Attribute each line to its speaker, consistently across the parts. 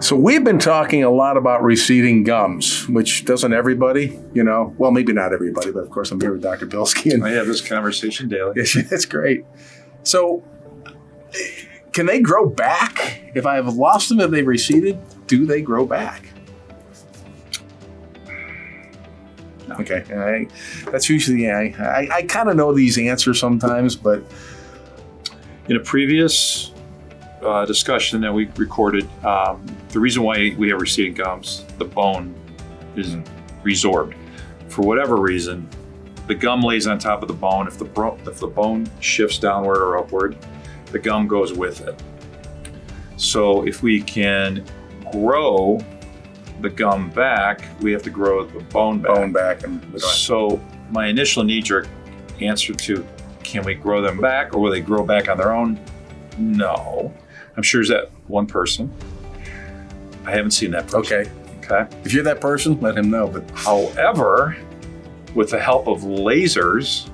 Speaker 1: So we've been talking a lot about receding gums, which doesn't everybody, well, maybe not everybody, but of course I'm here with Dr. Bilski. And
Speaker 2: I have this conversation daily.
Speaker 1: That's great. So can they grow back? If I have lost them, if they've receded, do they grow back?
Speaker 2: No.
Speaker 1: Okay. That's usually, I kind of know these answers sometimes, but.
Speaker 2: In a previous discussion that we recorded, the reason why we have receding gums, the bone is resorbed. For whatever reason, the gum lays on top of the bone. If the bone shifts downward or upward, the gum goes with it. So if we can grow the gum back, we have to grow the bone back. So my initial knee-jerk answer to, can we grow them back, or will they grow back on their own? No. I'm sure there's that one person. I haven't seen that person. Okay.
Speaker 1: If you're that person, let him know. But
Speaker 2: however, with the help of lasers,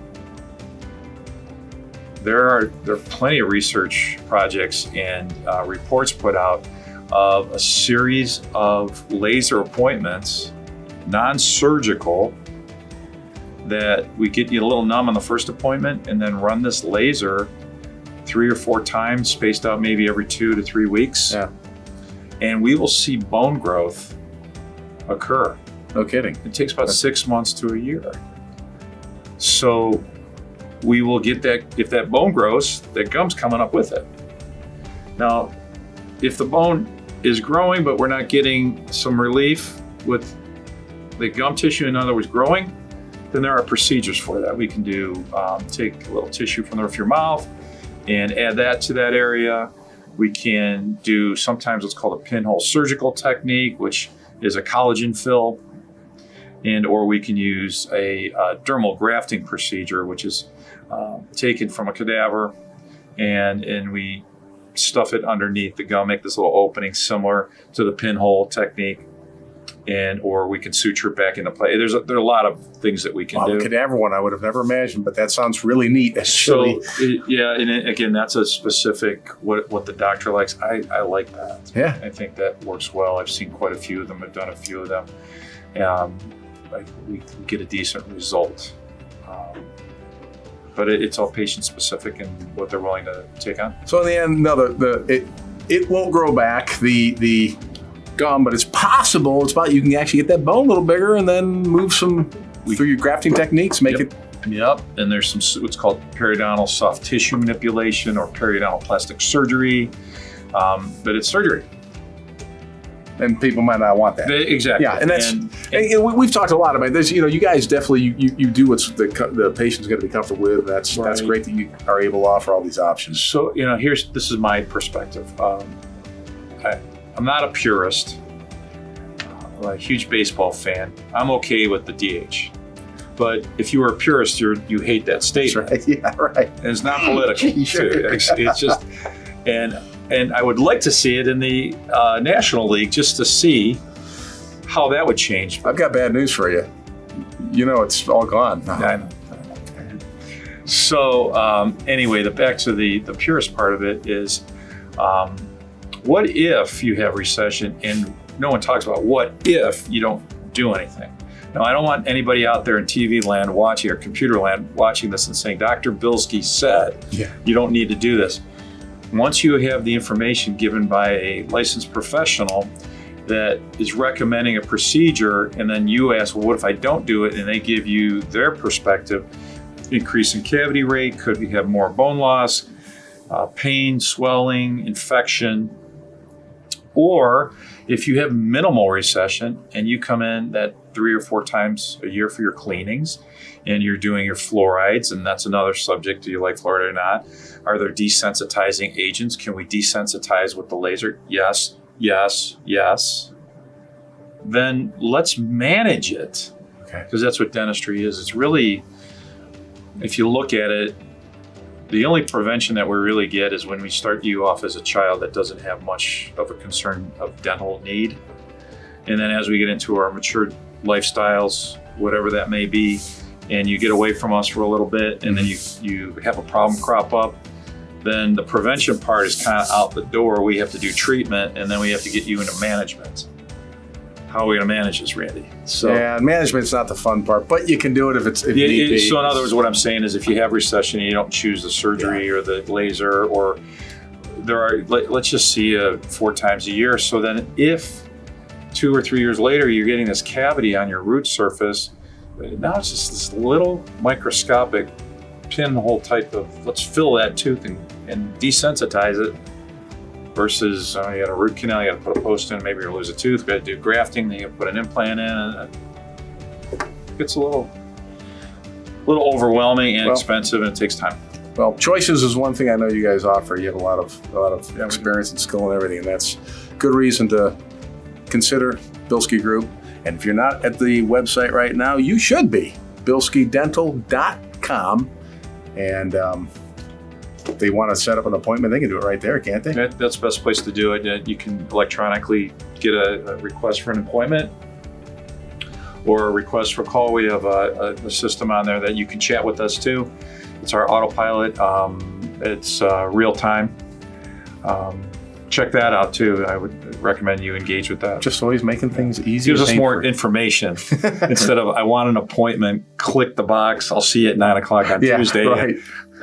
Speaker 2: there are plenty of research projects and reports put out of a series of laser appointments, non-surgical, that we get you a little numb on the first appointment and then run this laser 3 or 4 times, spaced out maybe every 2 to 3 weeks.
Speaker 1: Yeah.
Speaker 2: And we will see bone growth occur.
Speaker 1: No kidding.
Speaker 2: It takes about 6 months to a year. So we will get that. If that bone grows, that gum's coming up with it. Now, if the bone is growing, but we're not getting some relief with the gum tissue, in other words, growing, then there are procedures for that. We can do, take a little tissue from the roof of your mouth and add that to that area. We can do sometimes what's called a pinhole surgical technique, which is a collagen fill, or we can use a dermal grafting procedure, which is taken from a cadaver, and we stuff it underneath the gum, make this little opening similar to the pinhole technique. Or we can suture it back into place. There are a lot of things that we can do.
Speaker 1: The cadaver one I would have never imagined, but that sounds really neat.
Speaker 2: Again, that's a specific what the doctor likes. I like that.
Speaker 1: Yeah,
Speaker 2: I think that works well. I've seen quite a few of them. I've done a few of them. We get a decent result. But it's all patient specific and what they're willing to take on.
Speaker 1: So in the end, no, it won't grow back. The gum, but it's possible. It's about you can actually get that bone a little bigger and then move some through your grafting techniques, make it.
Speaker 2: Yep. And there's some what's called periodontal soft tissue manipulation or periodontal plastic surgery, but it's surgery.
Speaker 1: And people might not want that.
Speaker 2: Exactly.
Speaker 1: Yeah, and we've talked a lot about this. You guys definitely you do what the patient's going to be comfortable with. And that's great that you are able to offer all these options.
Speaker 2: So this is my perspective. I'm not a purist. I'm a huge baseball fan. I'm okay with the DH. But if you are a purist, you hate that statement.
Speaker 1: That's right. Yeah, right.
Speaker 2: And it's not political.
Speaker 1: Sure.
Speaker 2: Too. It's just, and I would like to see it in the National League just to see how that would change.
Speaker 1: I've got bad news for you. It's all gone.
Speaker 2: I know. So anyway, back to the purist part of it is, what if you have recession and no one talks about what if you don't do anything? Now, I don't want anybody out there in TV land watching or computer land watching this and saying, Dr. Bilski said, you don't need to do this. Once you have the information given by a licensed professional that is recommending a procedure, and then you ask, well, what if I don't do it? And they give you their perspective, increase in cavity rate, could we have more bone loss, pain, swelling, infection, or if you have minimal recession and you come in that 3 or 4 times a year for your cleanings and you're doing your fluorides, and that's another subject, do you like fluoride or not? Are there desensitizing agents? Can we desensitize with the laser? Yes, yes, yes. Then let's manage it.
Speaker 1: Okay.
Speaker 2: Because that's what dentistry is. It's really, if you look at it, the only prevention that we really get is when we start you off as a child that doesn't have much of a concern of dental need. And then as we get into our mature lifestyles, whatever that may be, and you get away from us for a little bit, and then you have a problem crop up, then the prevention part is kind of out the door. We have to do treatment, and then we have to get you into management. How are we going to manage this, Randy? So
Speaker 1: yeah, management's not the fun part, but you can do it if need be.
Speaker 2: So in other words, what I'm saying is, if you have recession and you don't choose the surgery or the laser, or let's just see you 4 times a year. So then, if 2 or 3 years later you're getting this cavity on your root surface, now it's just this little microscopic pinhole type of, let's fill that tooth and desensitize it, versus you got a root canal, you got to put a post in, maybe you lose a tooth, got to do grafting, then you got to put an implant in, and it gets a little overwhelming and expensive, and it takes time.
Speaker 1: Well, choices is one thing I know you guys offer. You have a lot of experience and skill and everything, and that's good reason to consider Bilski Group. And if you're not at the website right now, you should be. BilskiDental.com. And if they want to set up an appointment, they can do it right there, can't they?
Speaker 2: That's the best place to do it. You can electronically get a request for an appointment or a request for a call. We have a system on there that you can chat with us too. It's our autopilot. It's real time. Check that out too. I would recommend you engage with that.
Speaker 1: Just always making things easy.
Speaker 2: Gives us more information instead of, I want an appointment, click the box, I'll see you at 9 o'clock on Tuesday.
Speaker 1: Right.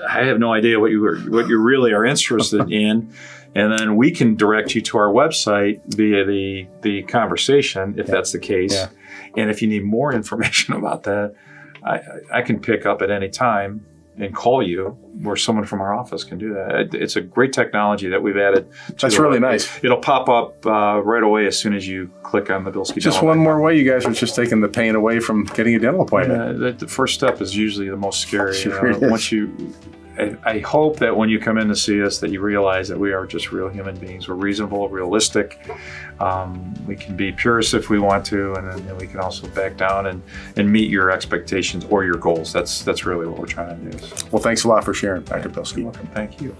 Speaker 2: I have no idea what you really are interested in. And then we can direct you to our website via the conversation, if that's the case. Yeah. And if you need more information about that, I can pick up at any time and call you, where someone from our office can do that. It's a great technology that we've added.
Speaker 1: That's really nice.
Speaker 2: It'll pop up right away as soon as you click on the Bilski.
Speaker 1: Just one more way, you guys are just taking the pain away from getting a dental appointment.
Speaker 2: The first step is usually the most scary.
Speaker 1: Sure
Speaker 2: Once I hope that when you come in to see us, that you realize that we are just real human beings. We're reasonable, realistic. We can be purists if we want to, and then we can also back down and meet your expectations or your goals. That's really what we're trying to do.
Speaker 1: Well, thanks a lot for sharing, Dr. Bilski.
Speaker 2: You're welcome. Thank you.